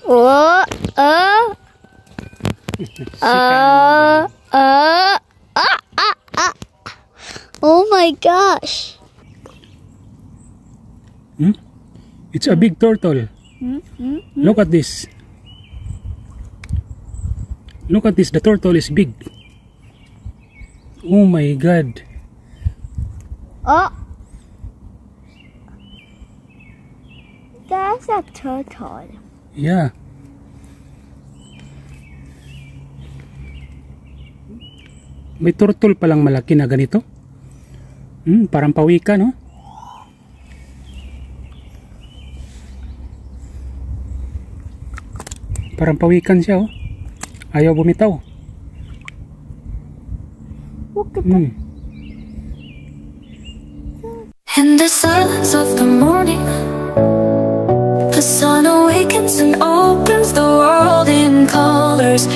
Oh, oh my gosh. It's a big turtle. Look at this. Look at this. The turtle is big. Oh my God. Oh. That's a turtle. Yeah. May turtle palang malaki na ganito. Parang pawikan, no? Parang pawikan siya, oh. Ayaw bumitaw. Look at that. In the silence of the morning, the sun awakens and opens the world in colors.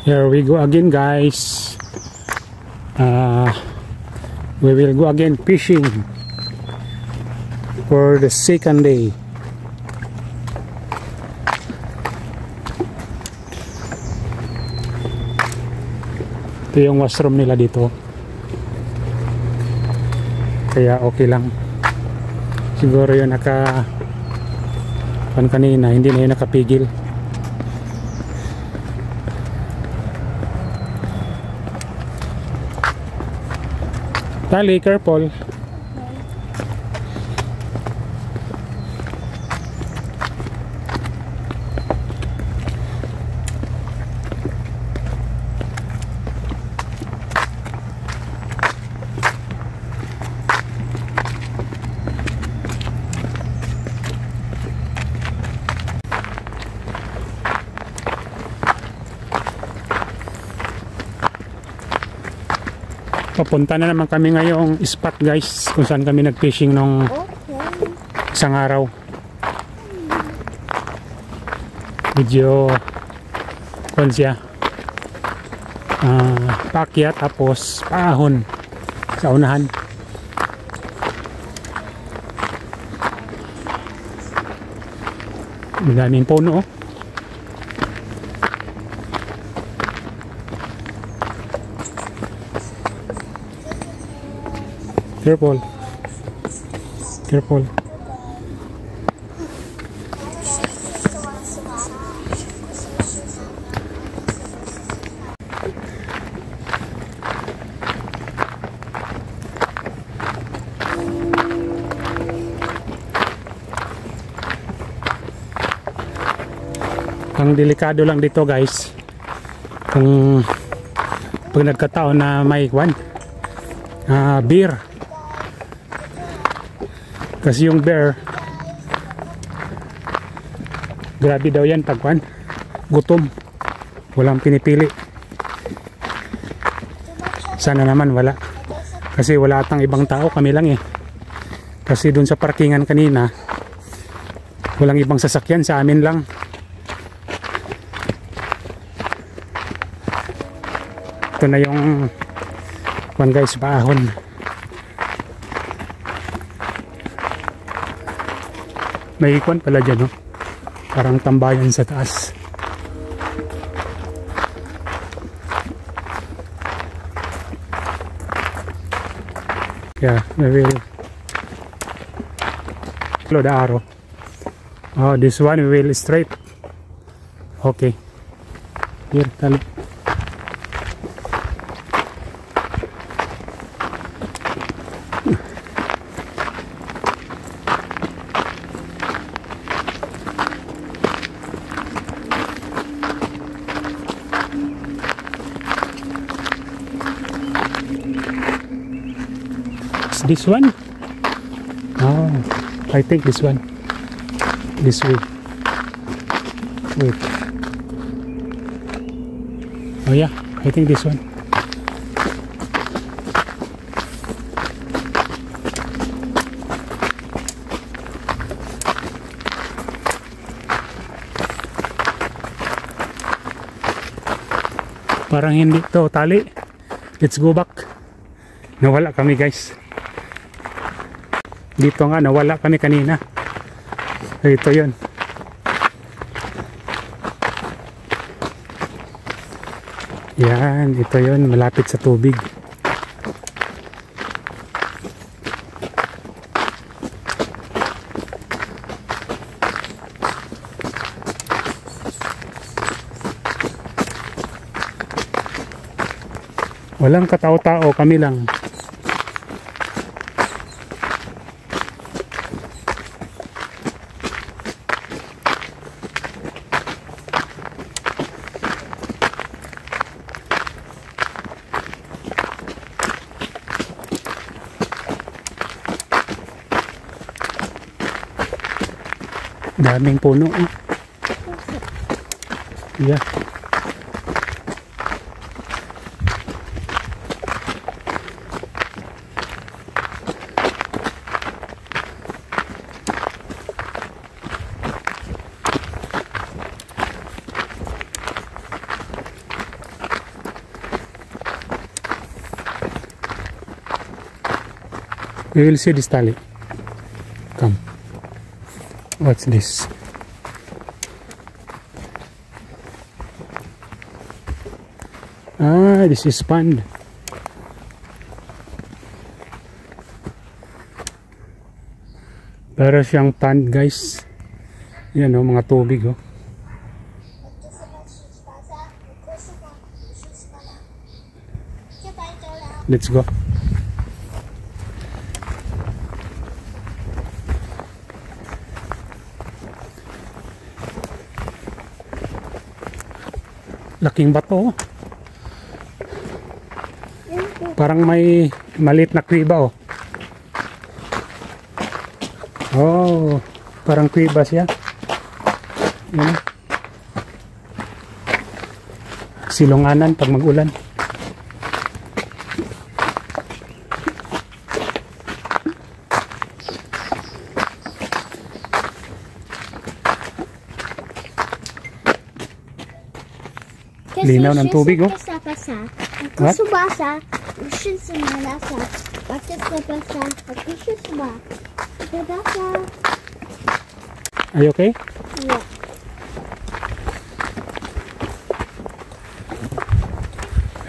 Here we go again, guys. We will go again fishing for the second day. Ito yung washroom nila dito, kaya okay lang. Siguro yung kanina hindi na yun nakapigil. Tali, careful. Papunta na naman kami ngayong spot, guys, kung saan kami nag-fishing nung isang araw. Medyo konsya paakyat tapos paahon sa unahan. Daming puno, oh. Careful. Careful. Ang delikado lang dito, guys, kung pag nagkataon na may bear. Kasi yung bear, grabe daw yan pag gutom, walang pinipili. Sana naman wala, kasi wala atang ibang tao, kami lang eh. Kasi dun sa parkingan kanina walang ibang sasakyan, sa amin lang. Ito na yung guys, paahon. May ikon pala dyan, no? Parang tambayan sa taas. Yeah, we will follow the arrow. Oh, this one we will straight. Okay. Here, tali. This one? Oh, I think this one. This way. Wait. Oh yeah, I think this one. Parang hindi to tali. Let's go back. Nawala kami, guys. Dito nga, nawala kami kanina. So ito yun. Yan, ito yun, malapit sa tubig. Walang katao-tao, kami lang. Daming puno. Yeah. We will see this tali. Come. What's this? Ah, this is pond. Para siyang pond, guys. Yan oh, mga tubig oh. Let's go. Laking bato oh. Parang may maliit na kriba oh. Oh, parang kriba siya. Yan. Silunganan pag mag-ulan. Linaw ng tubig oh. What? Are you okay? Yeah.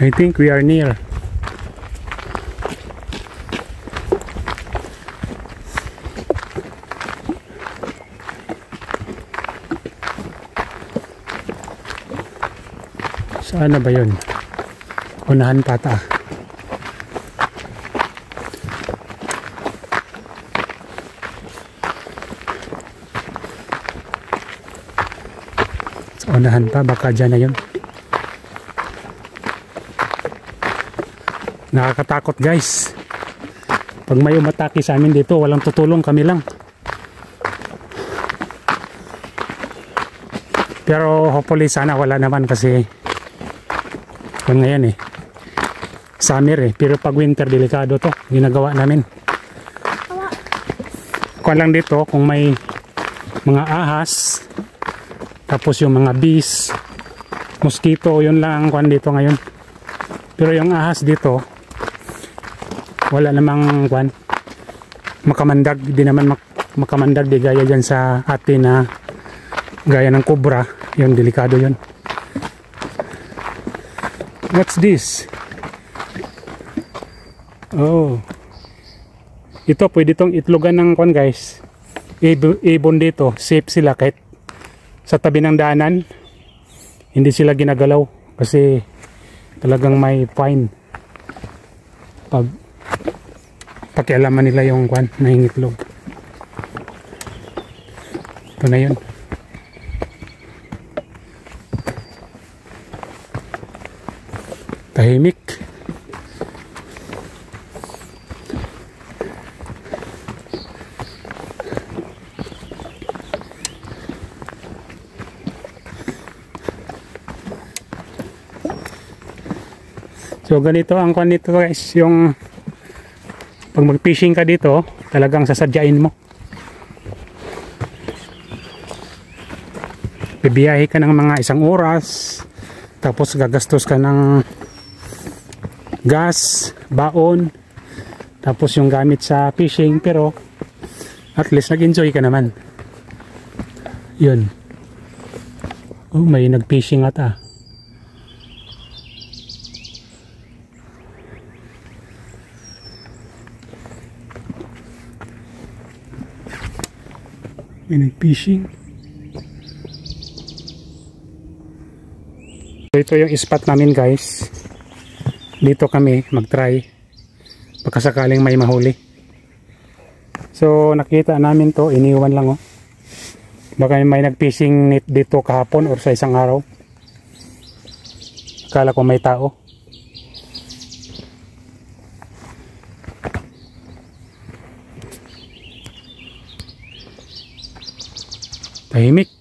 I think we are near. Saan na ba yun? Unahan pata. Sa unahan pa, baka dyan na yun. Nakakatakot guys. Pag may umatake sa amin dito, walang tutulong, kami lang. Pero hopefully sana wala naman kasi ngayon eh summer eh, pero pag winter delikado to, ginagawa namin. Kuan lang dito kung may mga ahas, tapos yung mga bees, mosquito, yun lang ang kuan dito ngayon. Pero yung ahas dito wala namang kuan makamandag, di naman makamandag, di gaya dyan sa atin na gaya ng cobra, yung delikado yun. What's this? Oh. Ito pwede tong itlogan ng kwan guys. Ibon dito, safe sila kahit sa tabi ng daanan. Hindi sila ginagalaw kasi talagang may fine pag pakialaman nila yung kwan na hingitlog. Ito na yun. Tahimik. So ganito ang kwan nito guys, yung pag mag-fishing ka dito, talagang sasadyain mo. Bibiyahe ka ng mga 1 oras, tapos gagastos ka ng gas, baon, tapos yung gamit sa fishing, pero at least nag-enjoy ka naman. Yun. Oh, may nag-fishing ata. May nag-fishing. So, ito yung spot namin guys. Dito kami mag-try. Baka sakaling may mahuli. So nakita namin to, iniwan lang oh. Baka may nag-fishing net dito kahapon or sa isang araw. Akala ko may tao. Tahimik.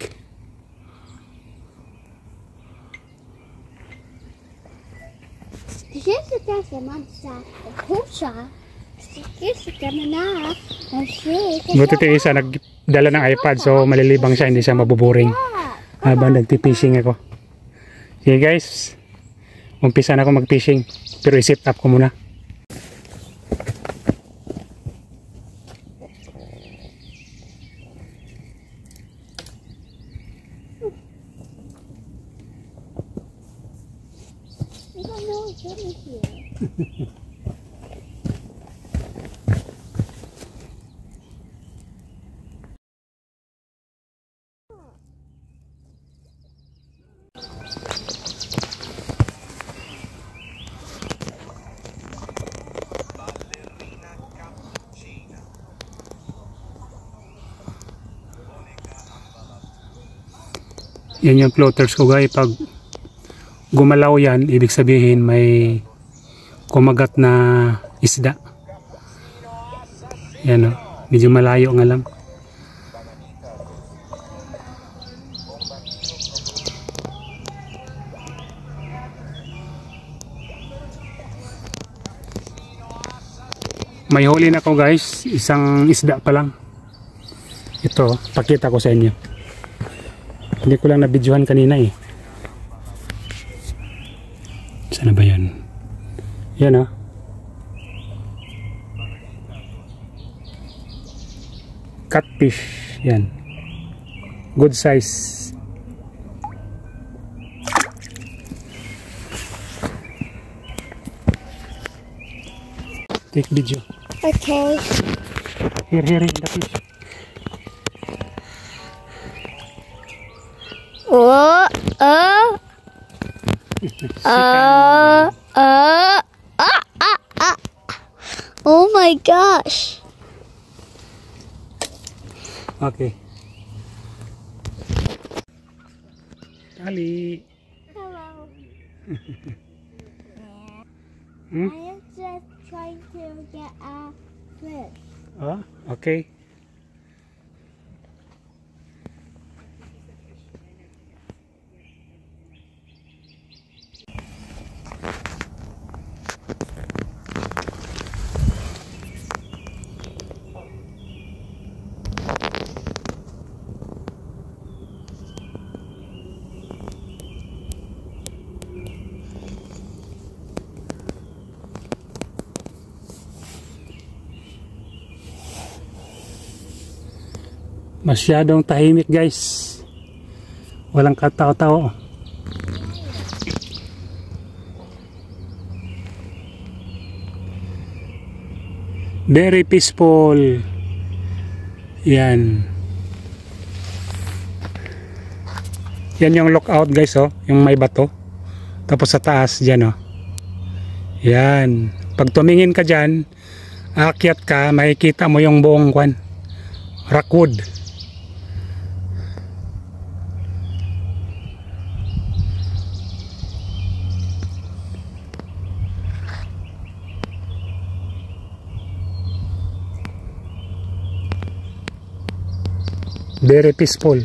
Buti ito isa nagdala ng iPad so malilibang siya, hindi siya mabuboring habang nagti-fishing ako. Sige guys, umpisa na ako mag-fishing pero i-set up ko muna. Yan yung floaters ko guys. Pag gumalaw yan, ibig sabihin may kumagat na isda. Yan o, medyo malayo nga lang. May huli na ko guys, isang isda pa lang. Ito, pakita ko sa inyo. Hindi ko lang na-videohan kanina eh. Saan ba yan? Yan ah. Catfish. Yan. Good size. Take video. Okay. Here, the fish. Oh my gosh. Okay. Tali. Hello. Hmm? I am just trying to get a fish. Oh, okay. Masyadong tahimik guys. Walang katao-tao. Very peaceful. Yan. Yan yung lookout guys oh. Yung may bato. Tapos sa taas dyan oh. Yan. Pag tumingin ka dyan, aakyat ka, makikita mo yung buong kwan. Rockwood. Very peaceful.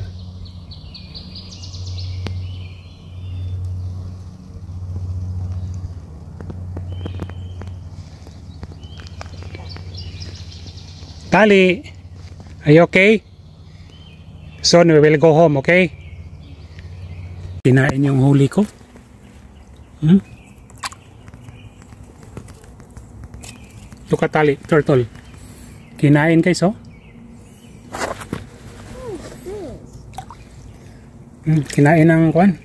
Tali, are you okay? Soon we will go home, okay? Kinain yung huli ko. Look at Tali, turtle. Kinain guys, oh. Kinain ng kwan.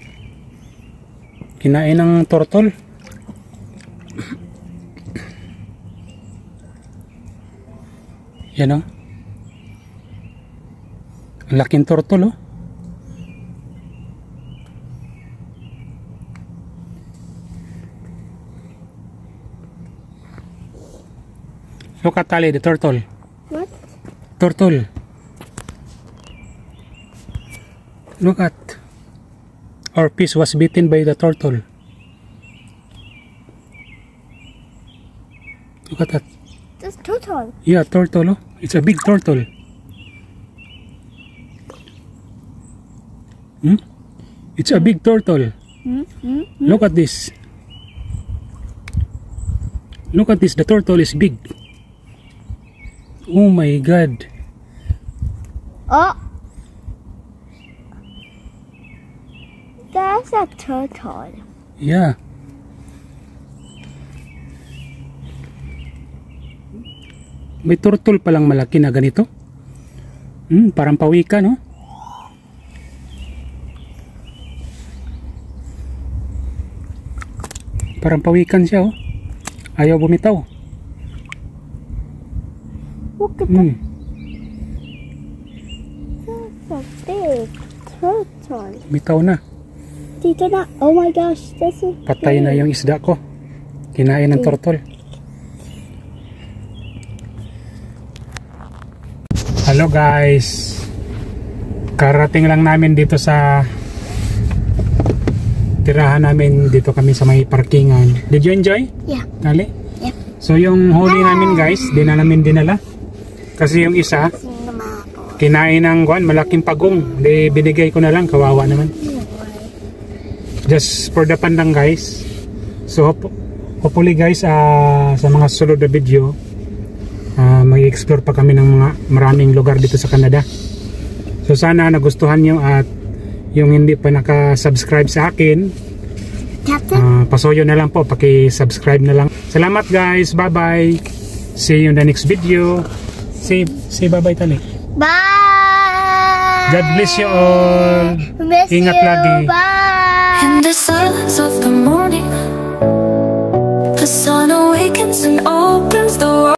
Kinain ng turtle. Yan o. Ang laking turtle o. Look at Tali, the turtle. What? Turtle. Look at. Our fish was bitten by the turtle. Look at that. That's turtle. Yeah, turtle. Oh. It's a big turtle. It's a big turtle. Look at this. Look at this. The turtle is big. Oh my God. Oh. That's a turtle. Yeah. May turtle palang malaki na ganito. Parang pawikan, no? Parang pawikan siya, oh. Ayaw bumitaw. Look at that. That's a big turtle. Bitaw na. Dito na. Oh my gosh. That's a Patay na yung isda ko. Kinain ng turtle. Hello guys. Karating lang namin dito sa tirahan namin. Dito kami sa may parkingan. Did you enjoy? Yeah. Dali? Yeah. So yung huli namin guys, di na namin dinala. Kasi yung isa, kinain ng malaking pagong. Di binigay ko na lang, kawawa naman. Just for the pandang guys. So hopefully guys, sa mga sunod na video, mag-explore pa kami ng mga maraming lugar dito sa Canada. So sana nagustuhan nyo, at yung hindi pa naka-subscribe sa akin, pasuyo na lang po, paki-subscribe na lang. Salamat guys, bye bye. See you in the next video. Say bye bye Tali. Bye. God bless you all. Miss Ingat you. lagi. Bye. In the silence of the morning, the sun awakens and opens the world.